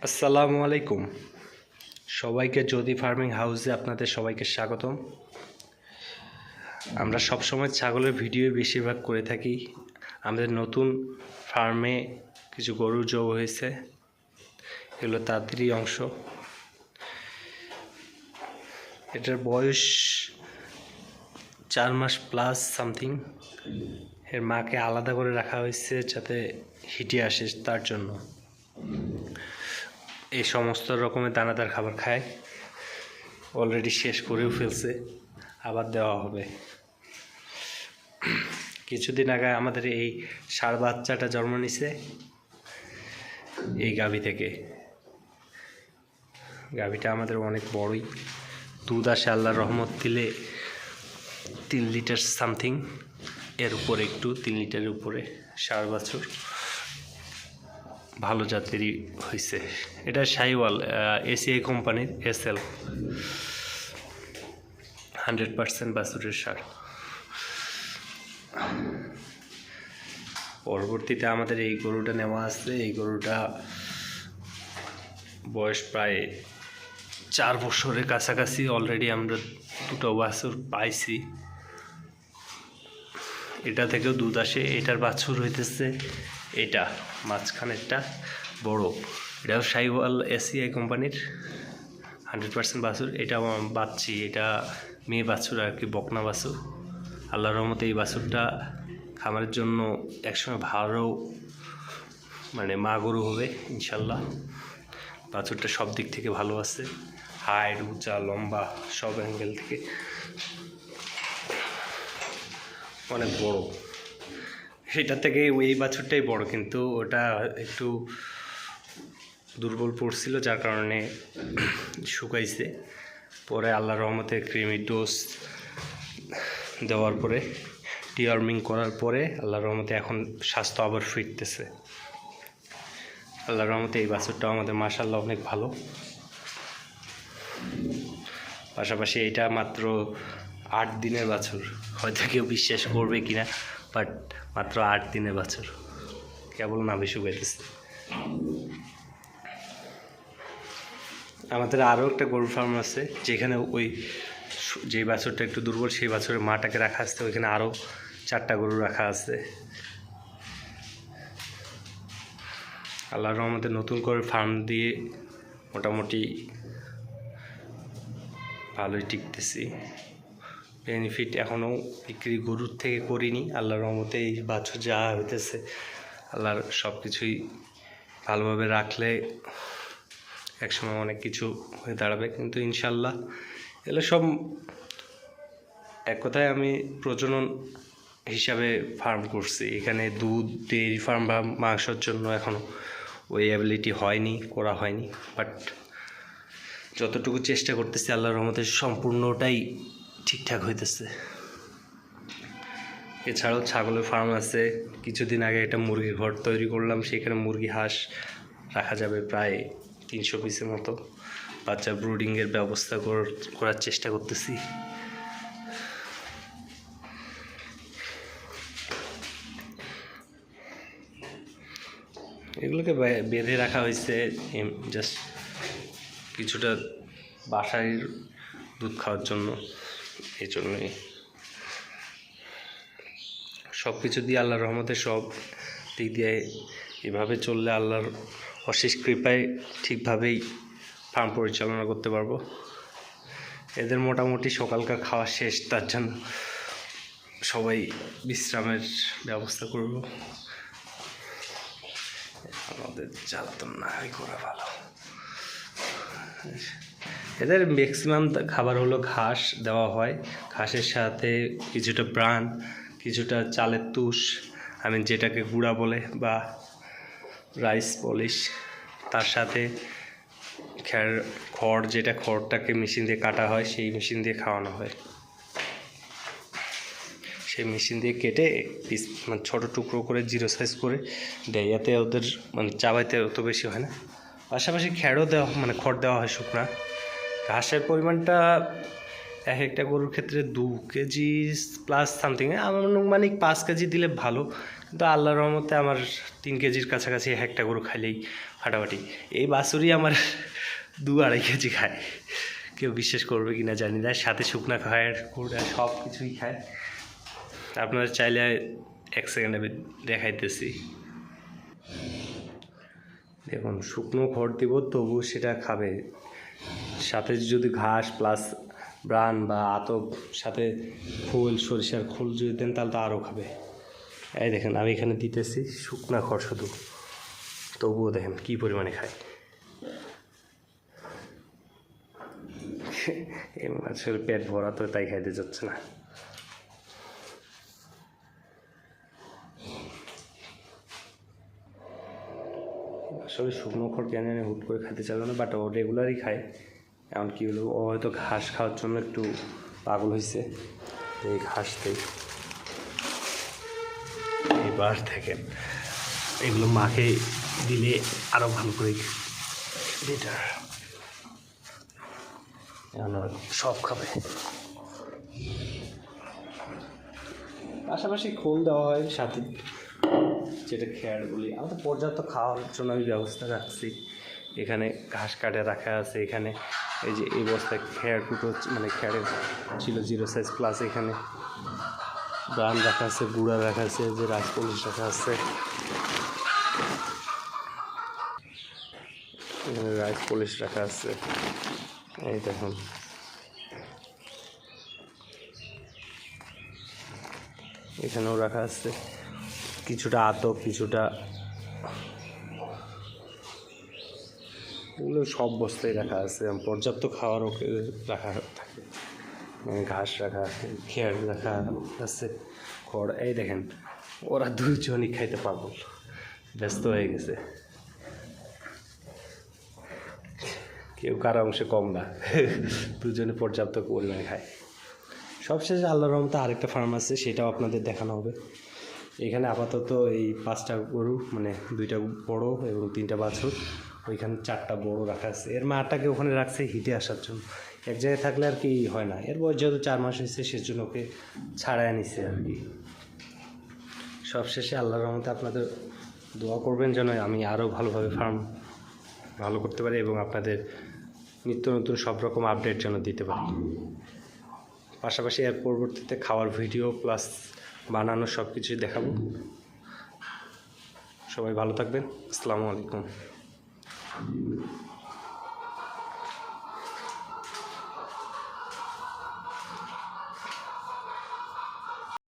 আসসালামু আলাইকুম। সবাইকে জ্যোতি ফার্মিং হাউসে আপনাদের সবাইকে স্বাগতম। আমরা সবসময় ছাগলের ভিডিও বেশিরভাগ করে থাকি। আমাদের নতুন ফার্মে কিছু গরু যোগ হয়েছে, এগুলো তাদেরই অংশ। এটার বয়স 4 মাস প্লাস সামথিং। এর মাকে আলাদা করে রাখা হয়েছে যাতে হিটে আসে, তার জন্য। এই সমস্ত রকমের দানাদার খাবার খায়, অলরেডি শেষ করেও ফেলছে, আবার দেওয়া হবে। কিছুদিন আগে আমাদের এই ষাঁড় বাচ্চাটা জন্ম নিছে এই গাভী থেকে। গাভীটা আমাদের অনেক বড়ই, দুধ আসে আল্লাহর রহমত দিলে 3 লিটার সামথিং, এর উপরে একটু 3 লিটারের উপরে। ষাঁড় বাছুর ভালো জাতেরই হয়েছে। এটা শাহিওয়াল এসিআই কোম্পানির SL 100% বাছুরের সার। পরবর্তীতে আমাদের এই গরুটা নেওয়া আছে। এই গরুটা বয়স প্রায় 4 বছরের কাছাকাছি। অলরেডি আমরা 2টো বাছুর পাইছি, এটা থেকেও দুধ আসে। এটার বাছুর হইতেছে এটা মাঝখানেরটা বড়, এটাও শাহিওয়াল এসিআই কোম্পানির 100% বাছুর। এটা বাচ্চি, এটা মেয়ে বাছুর আর কি, বকনা বাছুর। আল্লাহর রহমতে এই বাছুরটা খামারের জন্য একসময় ভালো মা গরু হবে ইনশাল্লাহ। বাছুরটা সব দিক থেকে ভালো আছে, হাইট, উঁচা, লম্বা, সব অ্যাঙ্গেল থেকে অনেক বড়। সেটা থেকে এই বাছুরটাই বড়, কিন্তু ওটা একটু দুর্বল পড়ছিল, যার কারণে শুকাইছে। পরে আল্লাহর রহমতে ক্রিমি ডোজ দেওয়ার পরে, ডিওয়ার্মিং করার পরে আল্লাহর রহমতে এখন স্বাস্থ্য আবার ফিরতেছে। আল্লাহর রহমতে এই বাছুরটাও আমাদের মাশাআল্লাহ অনেক ভালো। পাশাপাশি এটা মাত্র 8 দিনের বাছুর। হয়তো কেউ বিশ্বাস করবে কিনা, বাট মাত্র 8 দিনের বাছুর, কেবল নাভি শুকাইতেছে। আমাদের আরও একটা গরুর ফার্ম আছে, যেখানে যে বাছুরটা একটু দুর্বল, সেই বাছুরের মাটাকে রাখা আছে। ওইখানে আরও 4টা গরু রাখা আছে। আল্লাহর রহমতে নতুন করে ফার্ম দিয়ে মোটামুটি ভালোই টিকতেছি। বেনিফিট এখনও বিক্রি গরুর থেকে করিনি। আল্লাহর রহমতে এই বাছুর যা হইতেছে, আল্লাহর সব কিছুই ভালোভাবে রাখলে একসময় অনেক কিছু হয়ে দাঁড়াবে। কিন্তু ইনশাল্লাহ এগুলো সব এক কথায় আমি প্রজনন হিসাবে ফার্ম করছি। এখানে দুধ, ডেয়ারি ফার্ম বা মাংসের জন্য এখনও ওই অ্যাবিলিটি করা হয়নি, বাট যতটুকু চেষ্টা করতেছি আল্লাহর রহমতে সম্পূর্ণটাই ঠিকঠাক হইতেছে। এছাড়াও ছাগলের ফার্ম আছে। কিছুদিন আগে একটা মুরগির ঘর তৈরি করলাম, সেখানে মুরগি, হাঁস রাখা যাবে প্রায় 300 পিসের মতো। বাচ্চা ব্রুডিংয়ের ব্যবস্থা করার চেষ্টা করতেছি। এগুলোকে বেঁধে রাখা হয়েছে জাস্ট কিছুটা বাসায় দুধ খাওয়ার জন্য। এই জন্যই সব কিছু দিয়ে আল্লাহর রহমতে সব দিক দিয়ে এভাবে চললে আল্লাহর অশেষ কৃপায় ঠিকভাবেই ফার্ম পরিচালনা করতে পারবো। এদের মোটামুটি সকালকার খাওয়া শেষ, তার জন্য সবাই বিশ্রামের ব্যবস্থা করব। আমাদের জ্বালাতন না করা ভালো। এদের ম্যাক্সিমাম খাবার হলো ঘাস দেওয়া হয়, ঘাসের সাথে কিছুটা ব্রান, কিছুটা চালের তুষ, যেটাকে গুঁড়া বলে বা রাইস পলিশ, তার সাথে খড়, যেটা খড়টাকে মেশিন দিয়ে কাটা হয়, সেই মেশিন দিয়ে খাওয়ানো হয়। সেই মেশিন দিয়ে কেটে পিস ছোটো টুকরো করে 0 সাইজ করে দেয়, এতে ওদের চাবাইতে অত বেশি হয় না। পাশাপাশি খড়ও দেওয়া খড় দেওয়া হয় শুকনা। ঘাসের পরিমাণটা এক একটা গরুর ক্ষেত্রে 2 কেজি প্লাস সামথিং, আনুমানিক 5 কেজি দিলে ভালো। কিন্তু আল্লাহর রহমতে আমার 3 কেজির কাছাকাছি একটা গরু খাইলেই ফাটাফাটি। এই বাছুরই আমার 2-2.5 কেজি খায়। কেউ বিশ্বাস করবে কি না জানি না, সাথে শুকনা খায়, গুঁড়া সব কিছুই খায়। আপনারা চাইলে 1 সেকেন্ডে দেখাইতেছি। দেখুন শুকনো খড় দিব তবু সেটা খাবে, সাথে যদি ঘাস প্লাস ব্রান বা আতপ সাথে খোল, সরিষার খোল যদি দেন তাহলে তো আরও খাবে। এই দেখেন আমি এখানে দিতেছি শুকনা খড় শুধু, তবুও দেখেন কী পরিমাণে খায়। আসলে পেট ভরা তো তাই খাইতে যাচ্ছে না। আসলে শুকনো খড় কেন হুট করে খেতে চাইল না, বাট ও রেগুলারই খায়। এমনকি হলো ও হয়তো ঘাস খাওয়ার জন্য একটু পাগল হয়েছে এই ঘাসতেই। এবার দেখেন এগুলো মাকে দিলে আরও ভালো করে বেটার, সব খাবে। পাশাপাশি খোল দেওয়া হয় সাথে, যেটা খেয়ার বলি। আমাদের পর্যাপ্ত খাওয়ার জন্য আমি ব্যবস্থা রাখছি। এখানে ঘাস কাটে রাখা আছে, এখানে এই যে এই বস্তায় খেয়ার কুটো মানে খেয়ারের ছিল 0 সাইজ, প্লাস এখানে ব্রান রাখা আছে, গুঁড়া রাখা আছে, যে রাইস পলিশ রাখা আছে, এখানে রাইস পলিশ রাখা আছে। এই দেখুন এখানেও রাখা আছে কিছুটা আতপ, কিছুটা এগুলো সব বস্তায় রাখা আছে। পর্যাপ্ত খাওয়ার ওকে রাখা থাকে, ঘাস রাখা আছে, খেয়ার রাখা আছে, খড়। এই দেখেন ওরা 2 জনই খাইতে পাগল, ব্যস্ত হয়ে গেছে, কেউ কারো অংশে কম না। 2 জনে পর্যাপ্ত পরিমাণে খায়। সবশেষে আল্লাহর রহমতে আরেকটা ফার্ম আছে, সেটাও আপনাদের দেখানো হবে। এখানে আপাতত এই 5টা গরু, মানে 2টা বড় এবং 3টা বাছুর, ওইখানে 4টা বড় রাখা আছে। এর মাটাকে ওখানে রাখছে হিটে আসার জন্য, এক জায়গায় থাকলে আর কি হয় না। এর বয়স যেহেতু 4 মাস হয়েছে সেজন্য ওকে ছাড়ায় নিছে আর কি। সবশেষে আল্লাহর রহমতে আপনাদের দোয়া করবেন যেন আমি আরও ভালোভাবে ফার্ম ভালো করতে পারি এবং আপনাদের নিত্য নতুন সব রকম আপডেট যেন দিতে পারি। পাশাপাশি এর পরবর্তীতে খাওয়ার ভিডিও প্লাস বানানো সব কিছুই দেখাবো। সবাই ভালো থাকবেন। আসসালামু আলাইকুম।